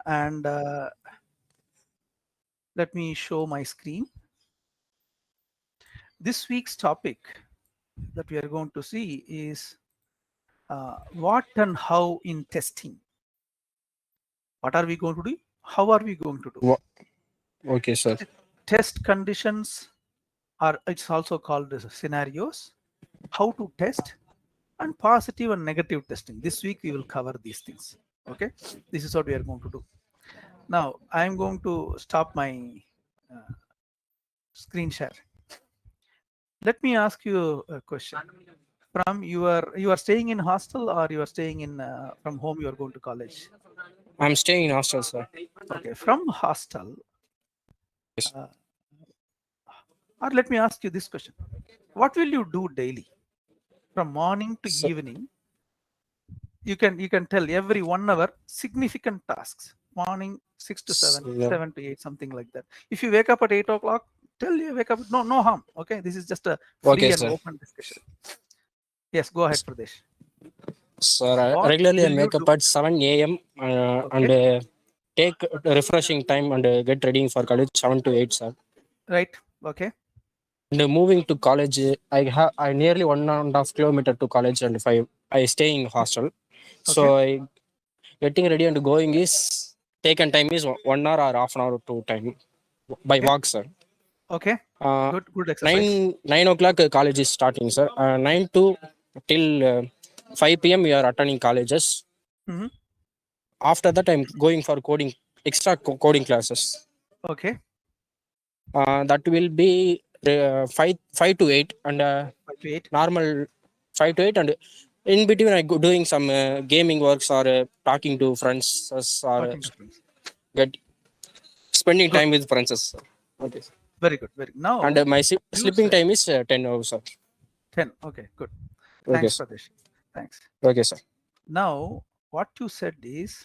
And let me show my screen. This week's topic that we are going to see is what and how in testing. What are we going to do? How are we going to do? Okay, sir. Test conditions are, it's also called as scenarios, how to test, and positive and negative testing. This week we will cover these things. Okay, this is what we are going to do. Now I am going to stop my screen share. Let me ask you a question. From you are staying in hostel or you are staying in from home? You are going to college. I'm staying in hostel, sir. Okay, from hostel. Yes. Or let me ask you this question: what will you do daily, from morning to So, evening? You can tell every 1 hour significant tasks. Morning 6 to 7, so, 7 to 8, something like that. If you wake up at 8 o'clock, tell you wake up. No harm. Okay, this is just a free okay, and sir. open discussion. Yes, go ahead, Pradesh. Sir, What regularly I will you wake up do? at 7 a.m. And Okay, take refreshing time and get ready for college 7 to 8, sir. right. Okay, And moving to college, I nearly 1.5 kilometer to college, and if I stay in hostel, okay, so I getting ready and going is taken time is 1 hour or half an hour to time by okay, walk, sir. okay. Uh, Good exercise. 9 o'clock college is starting, sir. 9 to till 5 p.m. we are attending colleges. Hmm. After that, I'm going for coding, extra coding classes. Okay, That will be 5 to 8, and 5 to 8. normal 5 to 8, and in between I go doing some gaming works or talking to friends, or Talking to friends. get spending Good. time with friends. Sir. Okay. Very good. Very. And Now my you sleeping said time is 10 hours, sir. 10. Okay, good. Okay, Thanks, sir. Pradesh. Thanks. Okay, sir. Now, what you said is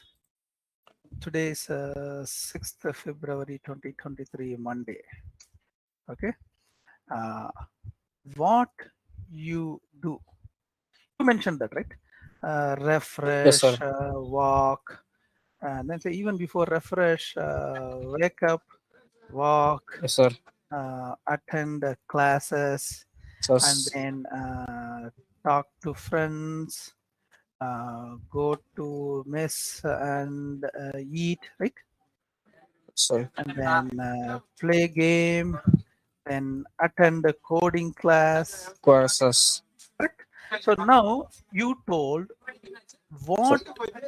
today is 6th of February 2023, Monday. Okay. Uh, what you do? You mentioned that, right? Yes, sir. Refresh, walk, and then say even before refresh, wake up, walk, Yes, sir. attend classes, Sir. and then talk to friends, go to mess and eat, right? Sir. And then play game, then attend a coding class. Courses. Correct? So now you told Sir. what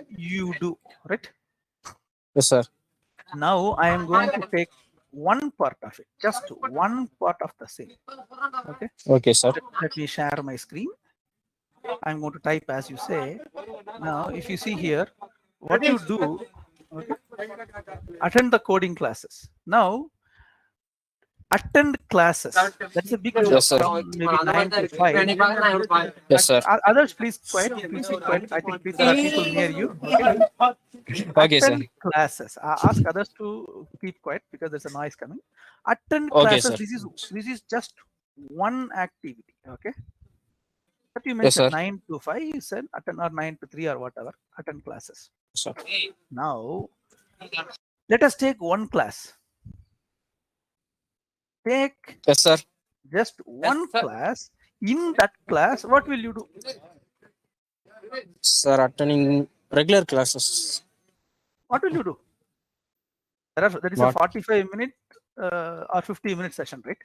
you do, right? Yes, sir. Now I am going to take one part of it, just one part of the same. Okay. Okay, sir. Let me share my screen. I'm going to type as you say. Now, if you see here, what you do, okay, attend the coding classes. Now, attend classes. That's a big job Yes, sir. from maybe 9 to 5. Yes, sir. Others, please quiet. Please be quiet. I think there are people near you. Okay. Okay, sir. Attend classes. Ask others to keep quiet because there's a noise coming. Attend Okay, classes. sir. This is just one activity. Okay. But you Yes, mentioned sir. 9 to 5. You said attend, or 9 to 3 or whatever. Attend classes. Sir. Now let us take one class. Take Yes, sir. just one class. In that class, what will you do? Sir, attending regular classes. What will you do? That is a What? 45-minute or 50-minute session, right?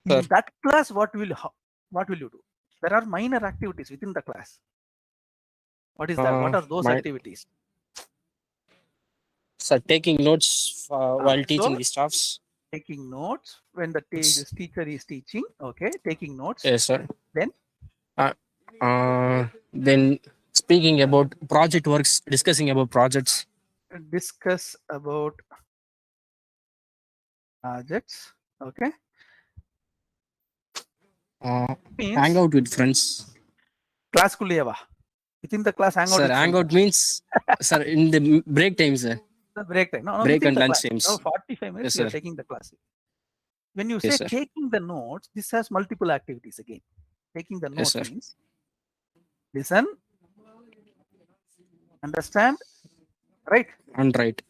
Sir. In that class, what will you do? There are minor activities within the class. What is that? What are those My activities? Sir, taking notes while teaching So the staffs. taking notes when the teacher is teaching. Okay, taking notes. Yes, sir. Then Then speaking about project works, discussing about projects. discuss about projects. Okay, Hang means out with friends. class kulliyava. Within the class, hang out Sir, with hang friends. out means, sir, in the break time, sir. The break time. No, Break within and the lunch class. times. 45 minutes Yes, you are sir. taking the class. When you Yes, say sir. taking the notes, this has multiple activities again. Taking the Yes, notes sir. means listen, understand, right? And right.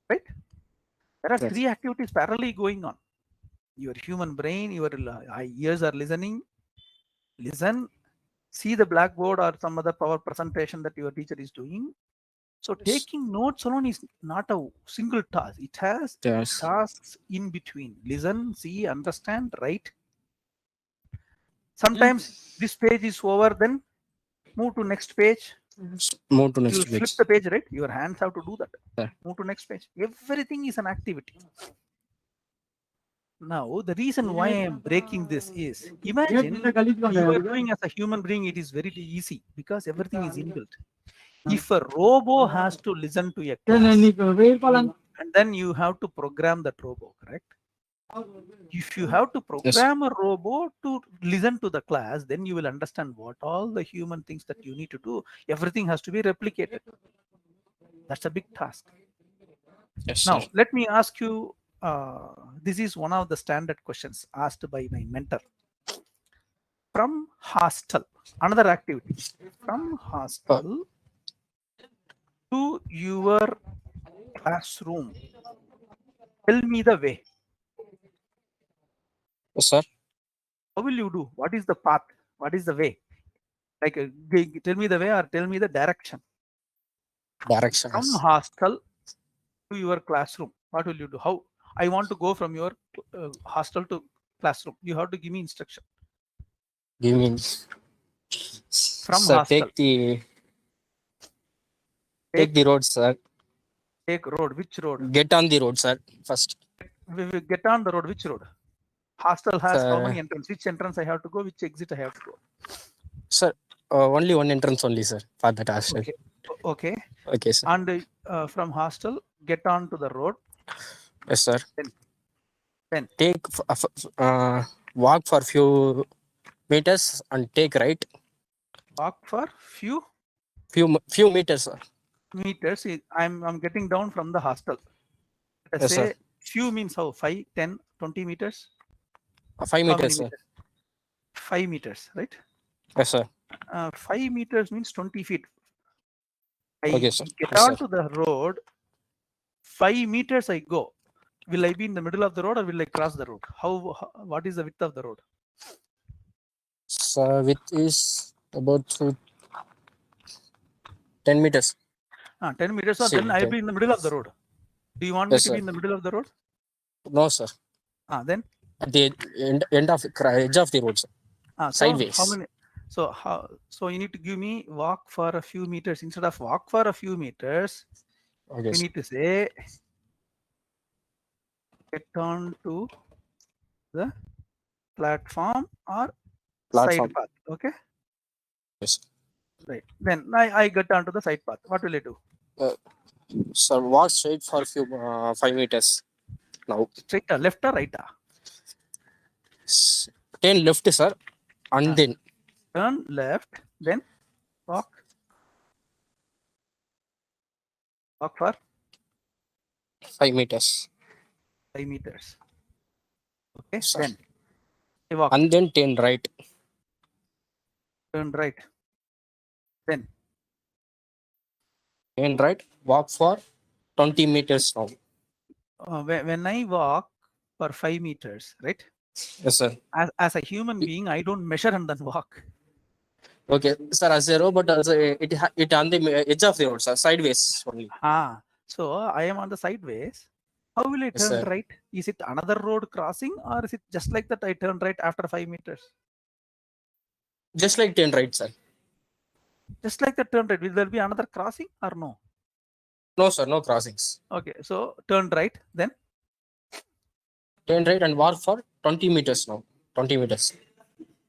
Right? There are Yes. 3 activities parallelly going on. Your human brain, your ears are listening, listen, see the blackboard or some other power presentation that your teacher is doing. So taking notes alone is not a single task. It has Yes. tasks in between. Listen, see, understand, write. Sometimes this page is over, then move to next page. Move to You next will flip page. the page, right? Your hands have to do that. Yeah. Move to next page. Everything is an activity. Now, the reason why I am breaking this is, imagine you are doing as a human being, it is very easy because everything is inbuilt. If a robo has to listen to a class, and then you have to program that robo, correct? If you have to program a robo to listen to the class, then you will understand what all the human things that you need to do. Everything has to be replicated. That's a big task. Yes, Now, sir. let me ask you, this is one of the standard questions asked by my mentor. From hostel, another activity. From hostel to your classroom, tell me the way. Yes, sir. How will you do? What is the path? What is the way? Like, tell me the way or tell me the direction. From Directions. hostel to your classroom, what will you do? How I want to go from your hostel to classroom? You have to give me instruction. Give me. From Sir, hostel, take the road, sir. take road. Which road? Get on the road, sir. First. We will get on the road. Which road? Hostel has how many Sir, entrance? Which entrance I have to go? Which exit I have to go? sir, only one entrance only, sir, for that hostel. Okay. Okay. Okay, sir. And from hostel, get on to the road. Yes, sir. Then Take walk for few meters and take right. walk for few Few meters, sir. meters. I'm getting down from the hostel. Let us Yes, say sir. few means how? 5, 10, 20 meters? 5 How many meters, sir. meters? 5 meters, right? Yes, sir. 5 meters means 20 feet. I Okay, sir. get Yes, sir. onto the road, 5 meters I go. Will I be in the middle of the road or will I cross the road? What is the width of the road? So width is about 10 meters. 10 meters, so See, then I'll 10. be in the middle of the road. Do you want me Yes, to be sir. in the middle of the road? No, sir. Then At the end of edge of the road, sir. so how Sideways. many? So you need to give me walk for a few meters. Instead of walk for a few meters, Okay, we sir. need to say get on to the platform or Platform. side path. Okay, Yes. right. Then I get onto the side path. What will I do? So walk straight for few 5 meters. Now Straight or left or right? turn left, sir, and then Turn left, then walk for 5 meters. 5 meters. Okay, Sir. then I walk. And then turn right. Turn right. Then Turn right. Walk for 20 meters now. when I walk for 5 meters, right? Yes, sir. As a human being, I don't measure and then walk. Okay, sir. As a robot, also it on the edge of the road, sir. Sideways only. So I am on the sideways. How will I Yes, turn sir. right? Is it another road crossing or is it just like that I turn right after 5 meters? Just like turn right, sir. Just like that turn right. Will there be another crossing or no? No, sir. No crossings. Okay, so turn right, then Turn right and walk for 20 meters now. 20 meters.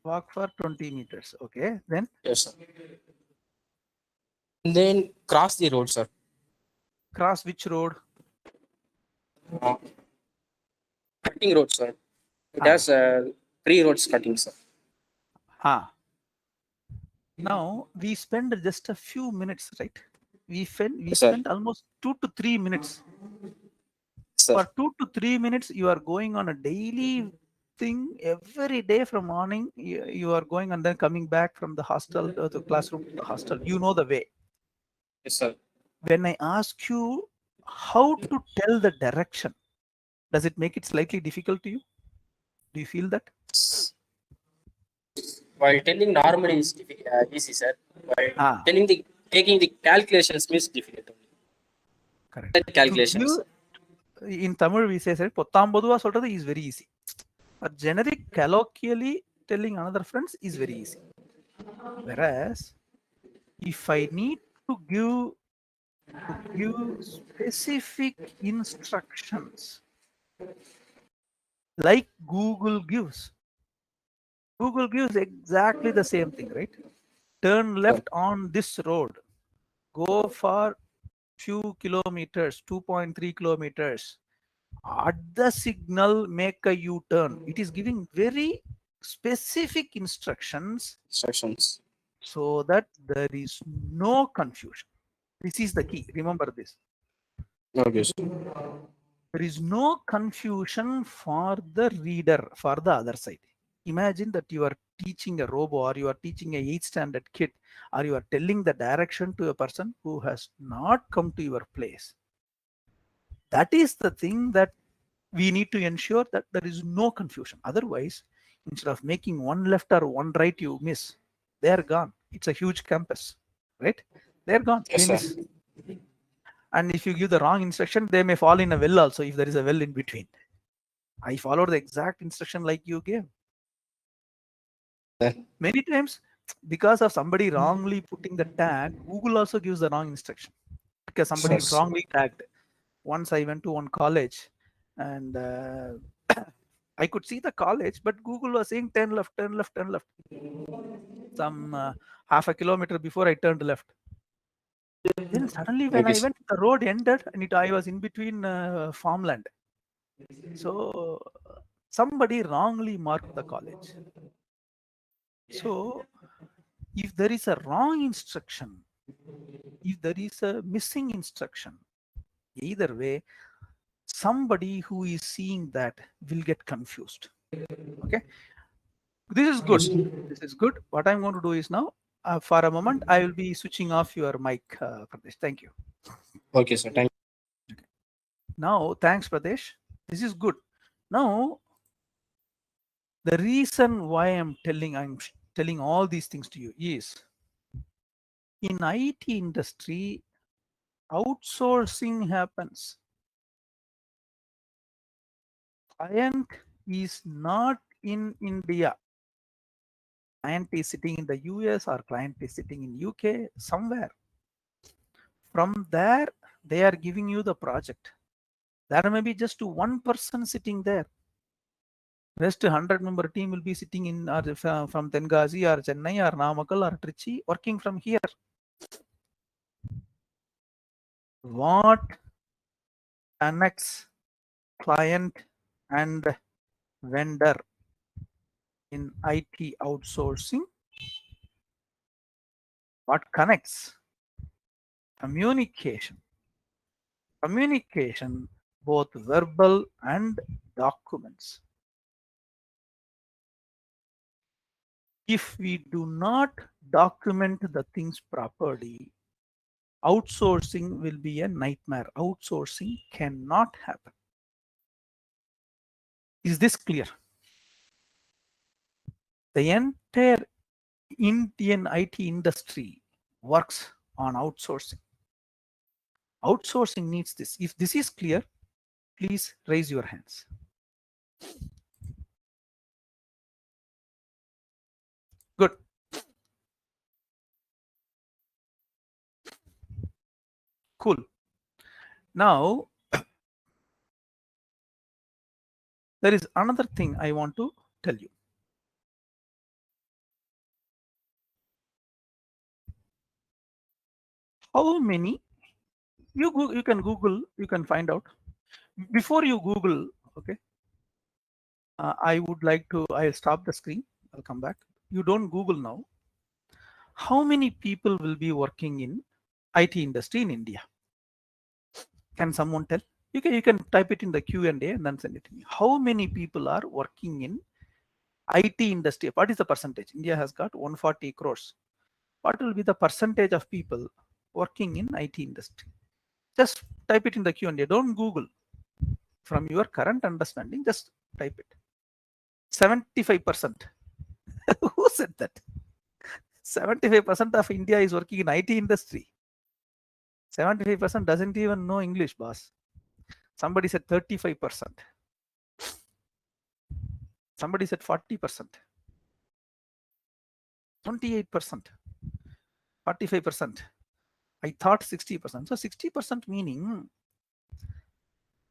walk for 20 meters. Okay, then Yes, sir. And then cross the road, sir. cross which road? Cutting road, sir. It Ah. has 3 roads cutting, sir. Now we spend just a few minutes, right? We Yes, sir. spend almost 2 to 3 minutes. Sir. For 2 to 3 minutes, you are going on a daily thing every day from morning. You are going and then coming back from the hostel to the classroom to the hostel. You know the way. Yes, sir. When I ask you how to tell the direction, does it make it slightly difficult to you? Do you feel that? While telling normally is easy, sir. While Ah, telling the taking the calculations means difficult. correct. To Calculations. give in Tamil we say sir, பொத்தாம் பொதுவா சொல்றது is very easy. But generic colloquially telling another friends is very easy. Whereas if I need to give specific instructions like Google gives exactly the same thing, right? Turn left on this road, go for few kilometers, 2.3 kilometers. At the signal, make a U-turn. It is giving very specific instructions Instructions. so that there is no confusion. This is the key. Remember this. Okay, sir. There is no confusion for the reader, for the other side. Imagine that you are teaching a robo, or you are teaching a 8th standard kid, or you are telling the direction to a person who has not come to your place. That is the thing that we need to ensure that there is no confusion. Otherwise, instead of making one left or one right, you miss. They are gone. It's a huge campus, right? They're gone. Yes, They sir. miss. And if you give the wrong instruction, they may fall in a well also if there is a well in between. I followed the exact instruction like you gave. Many times, because of somebody wrongly putting the tag, Google also gives the wrong instruction because somebody Yes. wrongly tagged. Once I went to one college and I could see the college, but Google was saying 10 left, 10 left, 10 left. Some half a kilometer before I turned left. Then suddenly when Okay, I sir. went, the road ended and I was in between farmland. So somebody wrongly marked the college. So if there is a wrong instruction, if there is a missing instruction, either way, somebody who is seeing that will get confused. Okay, this is good. This is good. What I'm going to do is now, for a moment, I will be switching off your mic, Pradesh. Thank you. Okay, sir. Thank Now, thanks, Pradesh. This is good. Now, the reason why I'm telling all these things to you is in IT industry, outsourcing happens. Client is not in India. Client is sitting in the US or client is sitting in UK somewhere. From there, they are giving you the project. There may be just one person sitting there. Rest 100-member team will be sitting in from Tengazi or Chennai or Namakkal or Trichy working from here. What connects client and vendor in IT outsourcing? What connects? Communication. Communication, both verbal and documents. If we do not document the things properly, outsourcing will be a nightmare. Outsourcing cannot happen. Is this clear? The entire Indian IT industry works on outsourcing. Outsourcing needs this. If this is clear, please raise your hands. Good. Cool. Now, there is another thing I want to tell you. How many, you can Google, you can find out. Before you Google, okay, I would like to, I'll stop the screen, I'll come back. You don't Google now. How many people will be working in IT industry in India? Can someone tell? You can type it in the Q&A and then send it to me. How many people are working in IT industry? What is the percentage? India has got 140 crores. What will be the percentage of people working in IT industry? Just type it in the Q&A. Don't Google. From your current understanding, just type it. 75%. Who said that? 75% of India is working in IT industry. 75% doesn't even know English, boss. Somebody said 35%. Somebody said 40%. 28%. 45%. I thought 60%. So 60% meaning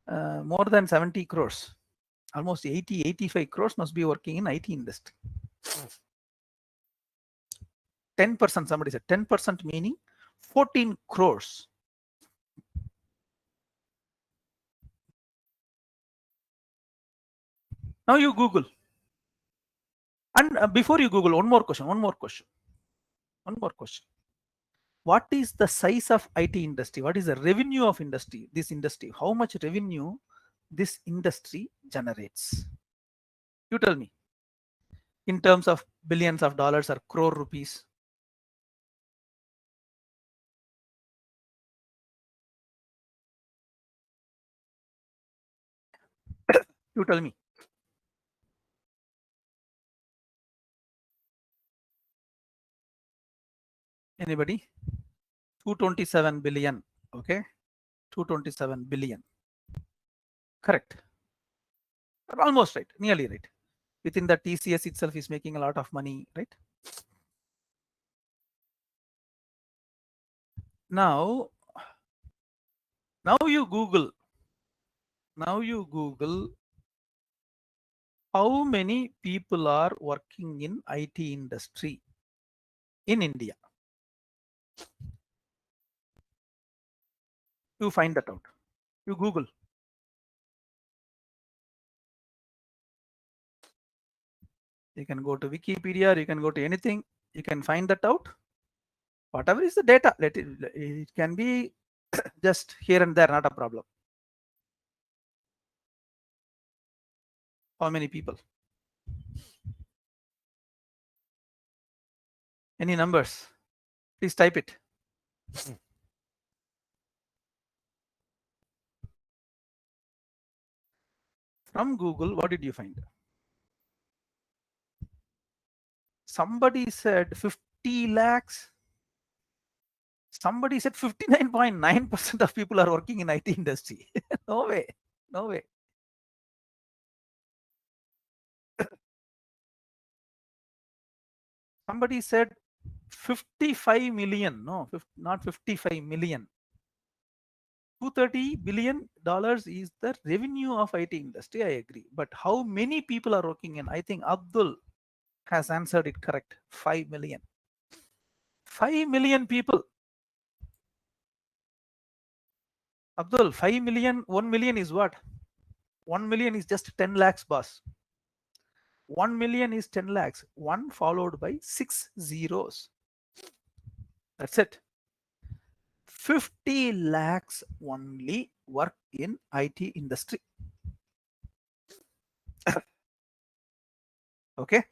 more than 70 crores. Almost 80, 85 crores must be working in IT industry. 10%, somebody said 10% meaning 14 crores. Now you Google. And before you Google, one more question. What is the size of IT industry? What is the revenue of industry? This industry, how much revenue this industry generates? You tell me. In terms of billions of dollars or crore rupees. You tell me. Anybody? 227 billion. Okay. 227 billion. Correct. Almost right. Nearly right. Within the TCS itself is making a lot of money, right? Now you Google. Now you Google how many people are working in IT industry in India. You find that out. You Google. You can go to Wikipedia, you can go to anything, you can find that out. Whatever is the data, it can be just here and there, not a problem. How many people? Any numbers? Please type it. From Google, what did you find? Somebody said 50 lakhs. Somebody said 59.9% of people are working in IT industry. No way. No way. Somebody said 55 million. No, not 55 million. $230 billion is the revenue of IT industry. I agree. But how many people are working in? I think Abdul has answered it correct. 5 million. 5 million people. Abdul, 5 million, 1 million is what? 1 million is just 10 lakhs, boss. 1 million is 10 lakhs. 1 followed by 6 zeros. That's it. 50 lakhs only work in IT industry. Okay.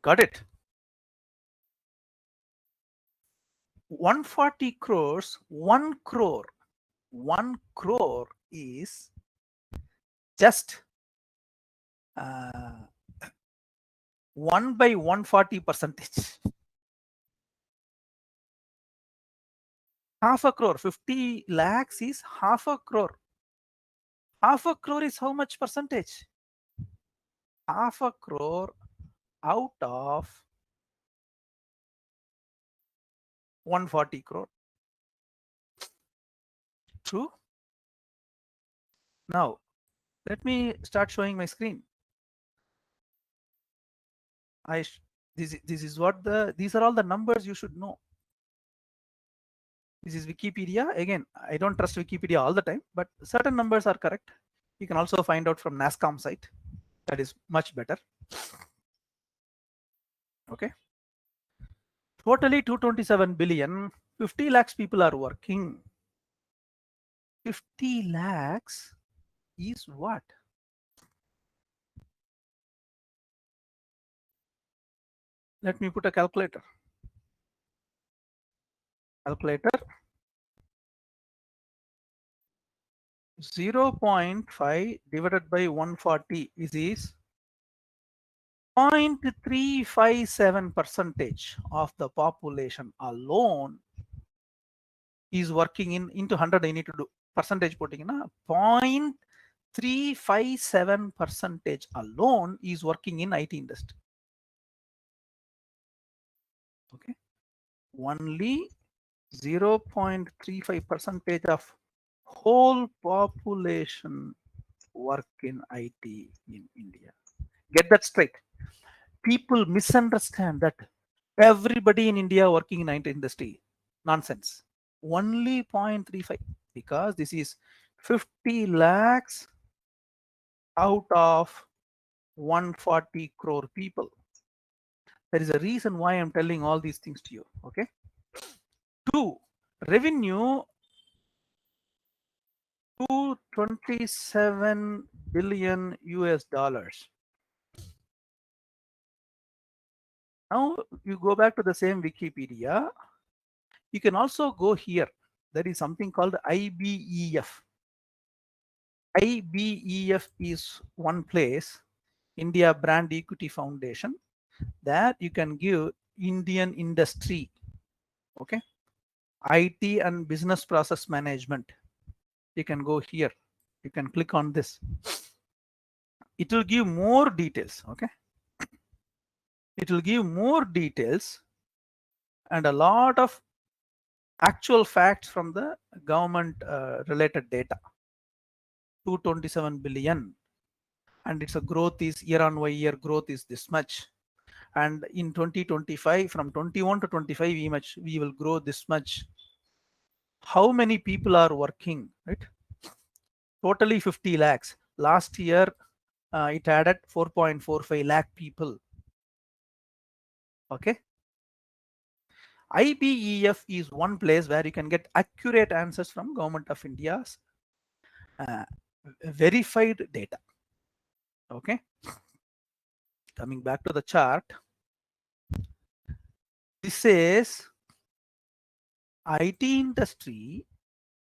Got it. 140 crores, 1 crore. 1 crore is just 1 by 140 percentage. Half a crore. 50 lakhs is half a crore. Half a crore is how much percentage? Half a crore out of 140 crore. True. Now, let me start showing my screen. This is what these are all the numbers you should know. This is Wikipedia. Again, I don't trust Wikipedia all the time, but certain numbers are correct. You can also find out from NASSCOM site. That is much better. Okay. Totally 227 billion. 50 lakhs people are working. 50 lakhs is what? Let me put a calculator. Calculator. 0.5 divided by 140 is 0.357% of the population alone is working into 100. I need to do percentage putting in 0.357% alone is working in IT industry. Okay, only 0.35% of whole population work in IT in India. Get that straight. People misunderstand that everybody in India working in IT industry. Nonsense. Only 0.35, because this is 50 lakhs out of 140 crore people. There is a reason why I'm telling all these things to you. Okay. 2, revenue 227 billion US dollars. Now you go back to the same Wikipedia. You can also go here. There is something called IBEF. IBEF is one place, India Brand Equity Foundation. There you can give Indian industry. Okay. IT and business process management. You can go here. You can click on this. It will give more details. Okay. It will give more details and a lot of actual facts from the government related data. 227 billion, and its a growth is year on year growth is this much, and in 2025 from 21 to 25 we will grow this much. How many people are working, right? Totally 50 lakhs. Last year it added 4.45 lakh people. Okay. IBEF is one place where you can get accurate answers from Government of India's verified data. Okay. Coming back to the chart, this is IT industry.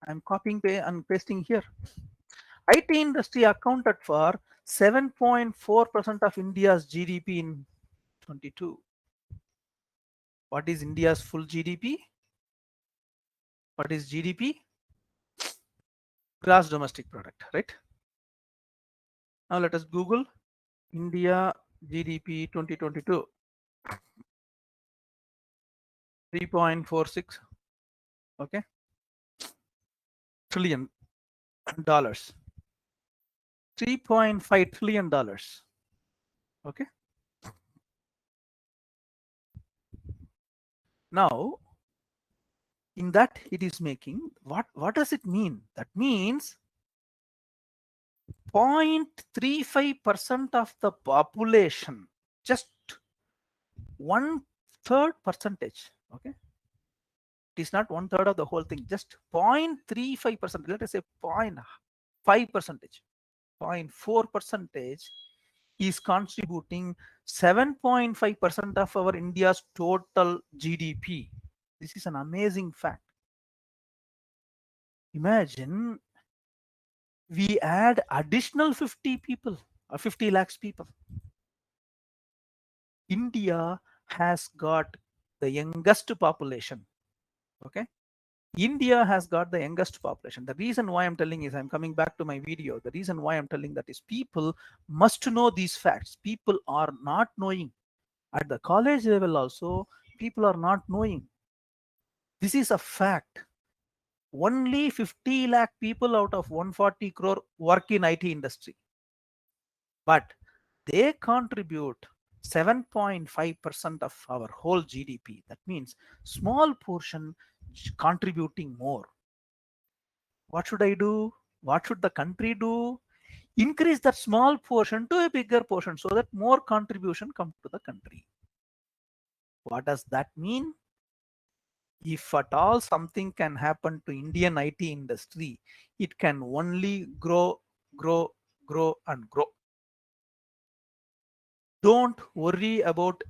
I'm copying and pasting here. IT industry accounted for 7.4% of India's GDP in 22. What is India's full GDP? What is GDP? Gross domestic product, right? Now let us Google India GDP 2022. 3.46. Okay. Trillion dollars. $3.5 trillion. Okay. Now, in that it is making, what does it mean? That means 0.35% of the population, just 1/3 percentage. Okay. It is not 1/3 of the whole thing, just 0.35%. Let us say 0.5 percentage, 0.4 percentage is contributing 7.5% of our India's total GDP. This is an amazing fact. Imagine we add additional 50 people or 50 lakhs people. India has got the youngest population. Okay. India has got the youngest population. The reason why I'm telling is, I'm coming back to my video. The reason why I'm telling that is people must know these facts. People are not knowing. At the college level also, people are not knowing. This is a fact. Only 50 lakh people out of 140 crore work in IT industry. But they contribute 7.5% of our whole GDP. That means small portion contributing more. What should I do? What should the country do? Increase that small portion to a bigger portion so that more contribution comes to the country. What does that mean? If at all something can happen to Indian IT industry, it can only grow, grow, grow, and grow. Don't worry about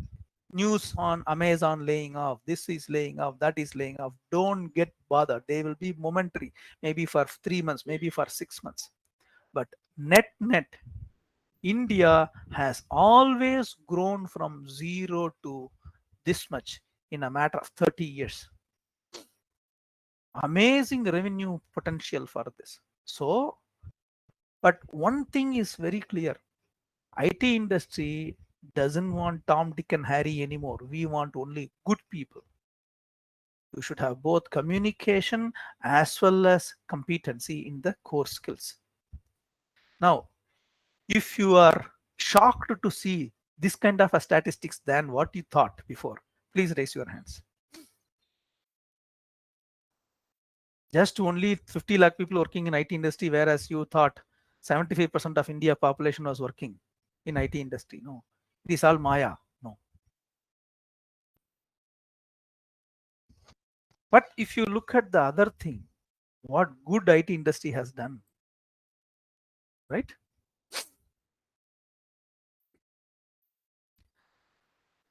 news on Amazon laying off, this is laying off, that is laying off. Don't get bothered. They will be momentary, maybe for 3 months, maybe for 6 months. But net, India has always grown from zero to this much in a matter of 30 years. Amazing revenue potential for this. So, but one thing is very clear. IT industry doesn't want Tom, Dick and Harry anymore. We want only good people. You should have both communication as well as competency in the core skills. Now, if you are shocked to see this kind of a statistics than what you thought before, please raise your hands. Just only 50 lakh people working in IT industry, whereas you thought 75% of India population was working in IT industry. No, it is all Maya. No. But if you look at the other thing, what good IT industry has done, right?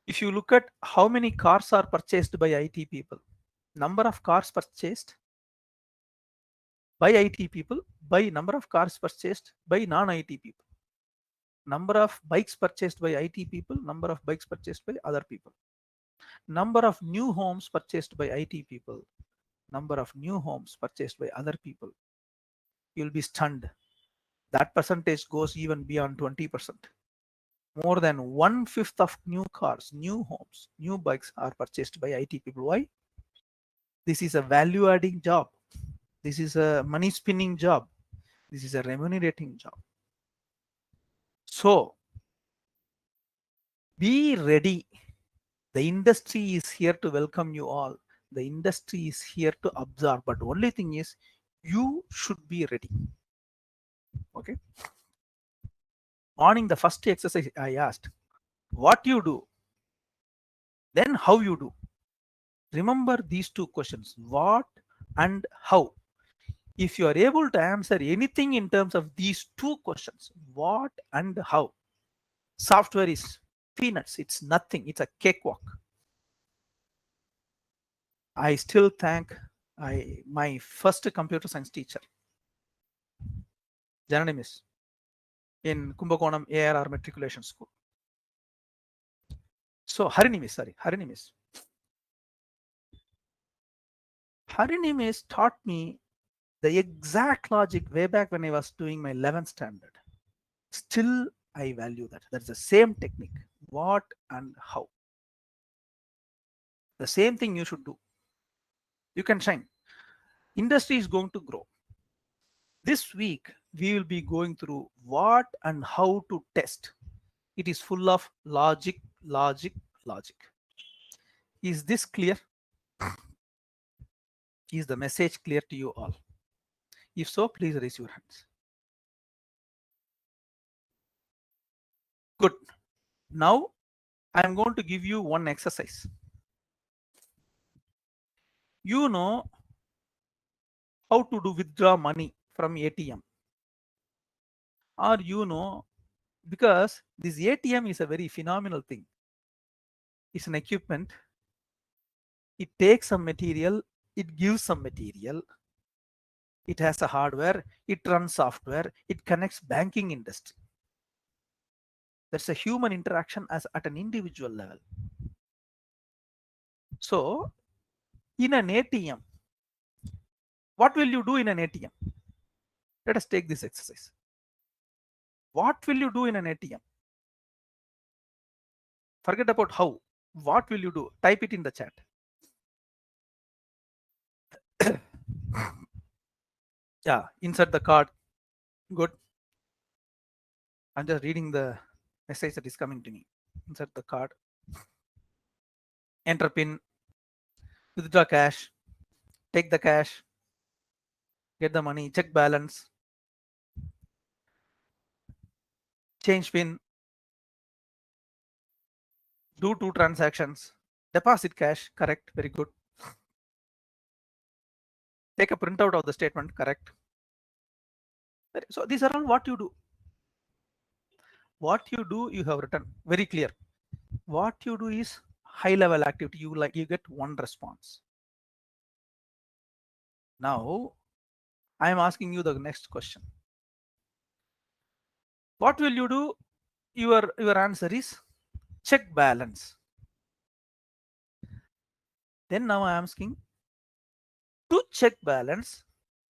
If you look at how many cars are purchased by IT people, number of cars purchased by IT people, by number of cars purchased by non-IT people, number of bikes purchased by IT people, number of bikes purchased by other people, number of new homes purchased by IT people, number of new homes purchased by other people, you'll be stunned. That percentage goes even beyond 20%. More than 1/5 of new cars, new homes, new bikes are purchased by IT people. Why? This is a value adding job. This is a money spinning job. This is a remunerating job. So be ready. The industry is here to welcome you all. The industry is here to absorb. But only thing is, you should be ready. Okay. Morning, the first exercise I asked, what you do, then how you do. Remember these two questions, what and how. If you are able to answer anything in terms of these two questions, what and how, software is peanuts. It's nothing. It's a cakewalk. I still thank my first computer science teacher, Janani Miss, in Kumbakonam ARR Matriculation School. So Harini Miss, Harini Miss. Harini Miss taught me the exact logic way back when I was doing my 11th standard. Still, I value that. That's the same technique. What and how. The same thing you should do. You can shine. Industry is going to grow. This week, we will be going through what and how to test. It is full of logic. Is this clear? Is the message clear to you all? If so, please raise your hands. Good. Now, I am going to give you one exercise. You know how to do withdraw money from ATM. Or you know, because this ATM is a very phenomenal thing. It's an equipment. It takes some material, it gives some material. It has a hardware, it runs software, it connects banking industry. There's a human interaction as at an individual level. So in an ATM, what will you do in an ATM? Let us take this exercise. What will you do in an ATM? Forget about how. What will you do? Type it in the chat. Yeah, insert the card. Good. I'm just reading the message that is coming to me. Insert the card. Enter PIN. Withdraw cash. Take the cash. Get the money. Check balance. Change PIN. Do 2 transactions. Deposit cash. Correct. Very good. Take a printout of the statement. Correct. So these are all what you do. What you do, you have written. Very clear. What you do is high level activity, you get one response. Now I am asking you the next question. What will you do? Your answer is check balance. Then now I am asking, to check balance,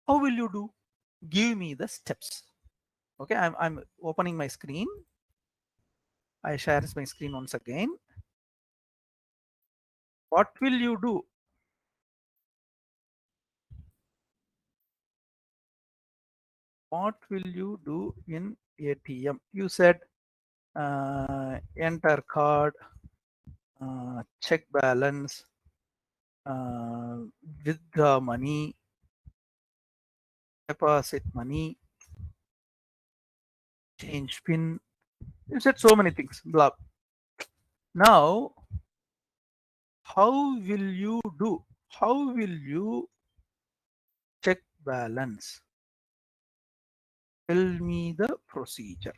how will you do? Give me the steps. Okay, I'm opening my screen. I share my screen once again. What will you do? What will you do in ATM? You said enter card, check balance, withdraw money, deposit money, change pin. You said so many things. Blah. Now, how will you do? How will you check balance? Tell me the procedure.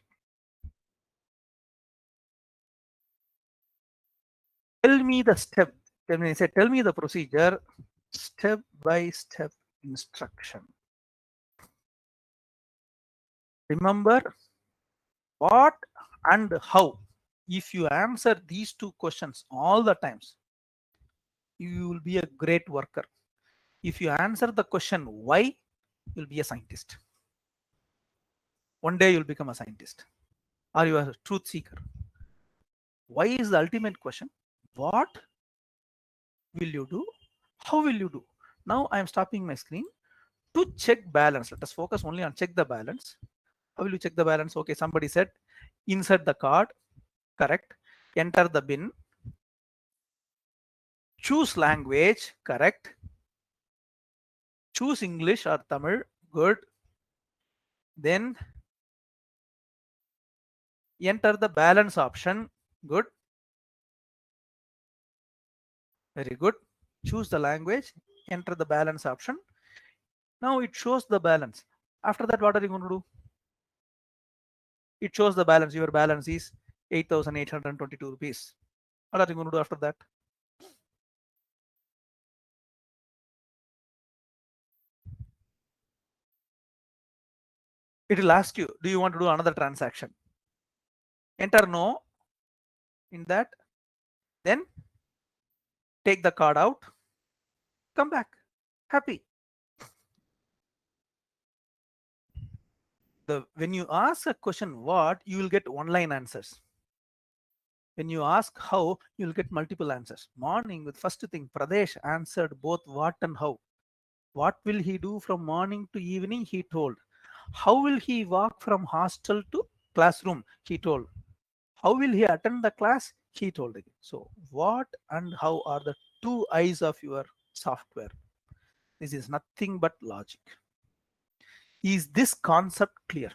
Tell me the step. When I say tell me the procedure, step by step instruction. Remember what and how. If you answer these two questions all the times, you will be a great worker. If you answer the question why, you'll be a scientist. One day you'll become a scientist, or you are a truth seeker. Why is the ultimate question. What will you do? How will you do? Now I am stopping my screen to check balance. Let us focus only on check the balance. How will you check the balance? Okay, somebody said insert the card, correct. Enter the bin, choose language, correct. Choose English or Tamil, good. Then enter the balance option, good. Very good. Choose the language, enter the balance option. Now it shows the balance. After that, what are you going to do? It shows the balance. Your balance is 8,822 rupees. What are you going to do after that? It will ask you, do you want to do another transaction? Enter no in that. Then take the card out. Come back. Happy. When you ask a question what, you will get one-line answers. When you ask how, you'll get multiple answers. Morning, with first thing, Pradesh answered both what and how. What will he do from morning to evening? He told. How will he walk from hostel to classroom? He told. How will he attend the class? He told again. So what and how are the two eyes of your software? This is nothing but logic. Is this concept clear?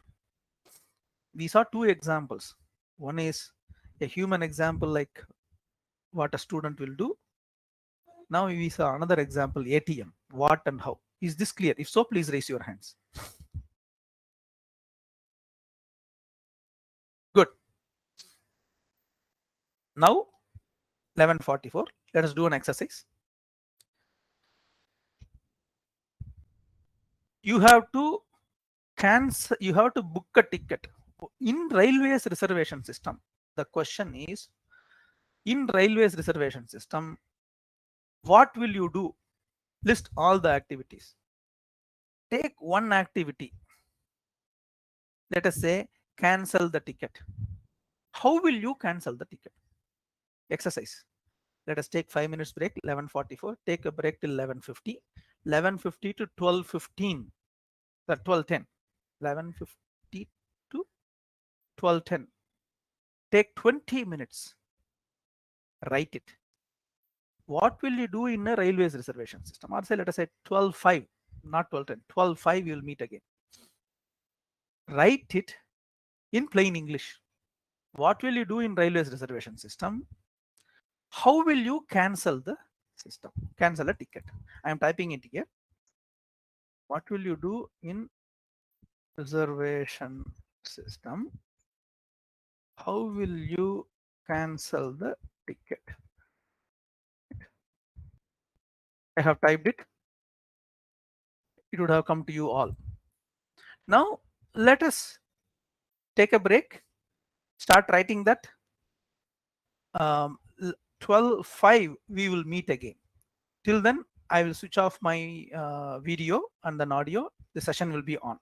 We saw two examples. One is a human example, like what a student will do. Now we saw another example, ATM, what and how. Is this clear? If so, please raise your hands. Good. Now 11:44, let us do an exercise. You have to cancel, you have to book a ticket. In railways reservation system, the question is, in railways reservation system, what will you do? List all the activities. Take one activity. Let us say cancel the ticket. How will you cancel the ticket? Exercise. Let us take 5 minutes break. 11:44. Take a break till 11:50. 11:50 to 12:15. 12:10. 11:50 to 12:10. Take 20 minutes. Write it. What will you do in a railways reservation system? Or say, let us say 12:05, not 12:10. 12:05 you'll meet again. Write it in plain English. What will you do in railways reservation system? How will you cancel the system? Cancel a ticket. I am typing it here. What will you do in reservation system? How will you cancel the ticket? I have typed it. It would have come to you all. Now let us take a break, start writing that. 12:05 we will meet again. Till then I will switch off my video and then audio. The session will be on.